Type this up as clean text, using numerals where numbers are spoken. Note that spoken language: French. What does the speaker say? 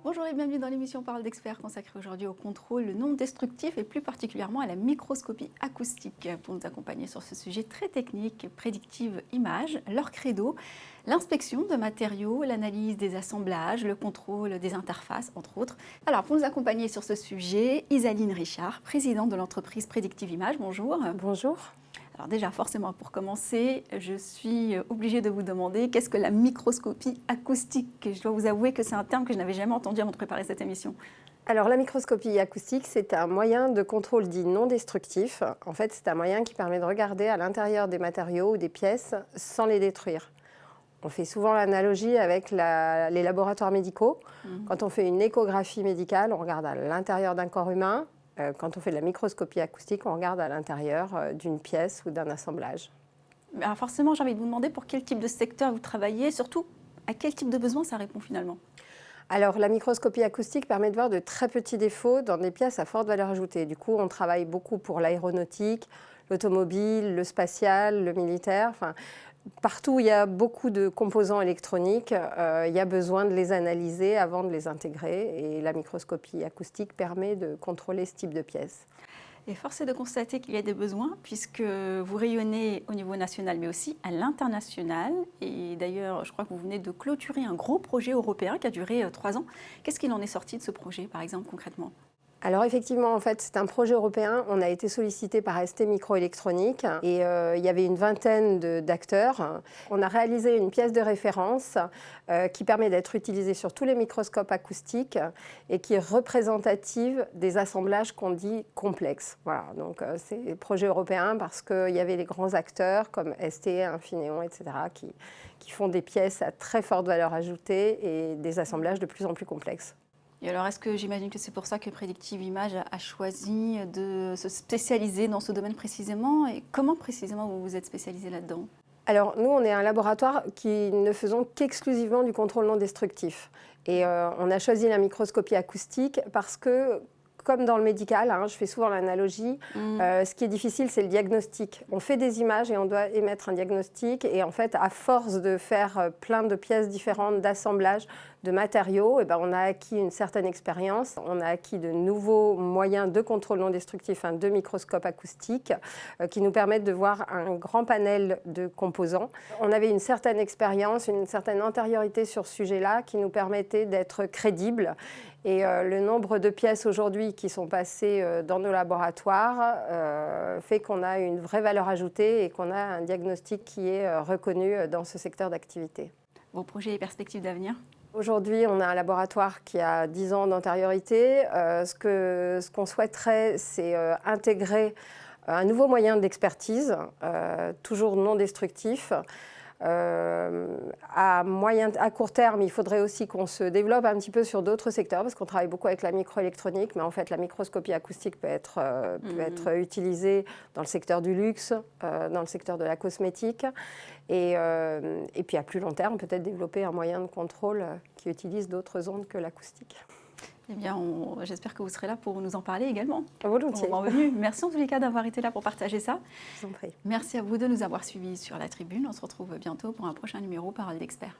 Bonjour et bienvenue dans l'émission Parole d'experts consacrée aujourd'hui au contrôle non destructif et plus particulièrement à la microscopie acoustique. Pour nous accompagner sur ce sujet très technique, prédictive image, leur credo, l'inspection de matériaux, l'analyse des assemblages, le contrôle des interfaces, entre autres. Alors pour nous accompagner sur ce sujet, Isaline Richard, présidente de l'entreprise Prédictive Image, bonjour. Bonjour. Alors déjà, forcément, pour commencer, je suis obligée de vous demander qu'est-ce que la microscopie acoustique? Je dois vous avouer que c'est un terme que je n'avais jamais entendu avant de préparer cette émission. Alors la microscopie acoustique, c'est un moyen de contrôle dit non destructif. En fait, c'est un moyen qui permet de regarder à l'intérieur des matériaux ou des pièces sans les détruire. On fait souvent l'analogie avec les laboratoires médicaux. Quand on fait une échographie médicale, on regarde à l'intérieur d'un corps humain. Quand on fait de la microscopie acoustique, on regarde à l'intérieur d'une pièce ou d'un assemblage. Alors forcément, j'ai envie de vous demander pour quel type de secteur vous travaillez, surtout à quel type de besoin ça répond finalement. Alors, la microscopie acoustique permet de voir de très petits défauts dans des pièces à forte valeur ajoutée. Du coup, on travaille beaucoup pour l'aéronautique, l'automobile, le spatial, le militaire. Enfin, partout où il y a beaucoup de composants électroniques, il y a besoin de les analyser avant de les intégrer. Et la microscopie acoustique permet de contrôler ce type de pièces. Et force est de constater qu'il y a des besoins puisque vous rayonnez au niveau national mais aussi à l'international. Et d'ailleurs, je crois que vous venez de clôturer un gros projet européen qui a duré 3 ans. Qu'est-ce qu'il en est sorti de ce projet, par exemple, concrètement ? Alors effectivement, en fait, c'est un projet européen. On a été sollicité par ST Microélectronique et il y avait une vingtaine d'acteurs. On a réalisé une pièce de référence qui permet d'être utilisée sur tous les microscopes acoustiques et qui est représentative des assemblages qu'on dit complexes. Voilà, donc c'est un projet européen parce qu'il y avait les grands acteurs comme ST, Infineon, etc. qui font des pièces à très forte valeur ajoutée et des assemblages de plus en plus complexes. Et alors, est-ce que j'imagine que c'est pour ça que Prédictive Image a choisi de se spécialiser dans ce domaine précisément? Et comment précisément vous vous êtes spécialisé là-dedans? Alors, nous, on est un laboratoire qui ne faisons qu'exclusivement du contrôle non destructif. Et on a choisi la microscopie acoustique parce que, comme dans le médical, je fais souvent l'analogie, ce qui est difficile, c'est le diagnostic. On fait des images et on doit émettre un diagnostic. Et en fait, à force de faire plein de pièces différentes, d'assemblages, de matériaux, on a acquis une certaine expérience. On a acquis de nouveaux moyens de contrôle non destructif, de microscopes acoustiques, qui nous permettent de voir un grand panel de composants. On avait une certaine expérience, une certaine antériorité sur ce sujet-là, qui nous permettait d'être crédibles. Et le nombre de pièces aujourd'hui qui sont passées dans nos laboratoires fait qu'on a une vraie valeur ajoutée et qu'on a un diagnostic qui est reconnu dans ce secteur d'activité. Vos projets et perspectives d'avenir? Aujourd'hui, on a un laboratoire qui a 10 ans d'antériorité. Ce qu'on souhaiterait, c'est intégrer un nouveau moyen d'expertise, toujours non destructif. À court terme, il faudrait aussi qu'on se développe un petit peu sur d'autres secteurs parce qu'on travaille beaucoup avec la microélectronique, mais en fait la microscopie acoustique peut être utilisée dans le secteur du luxe, dans le secteur de la cosmétique et puis à plus long terme peut-être développer un moyen de contrôle qui utilise d'autres ondes que l'acoustique. Eh bien, j'espère que vous serez là pour nous en parler également. Volontiers. Merci en tous les cas d'avoir été là pour partager ça. Je vous en prie. Merci à vous de nous avoir suivis sur la tribune. On se retrouve bientôt pour un prochain numéro Parole d'experts.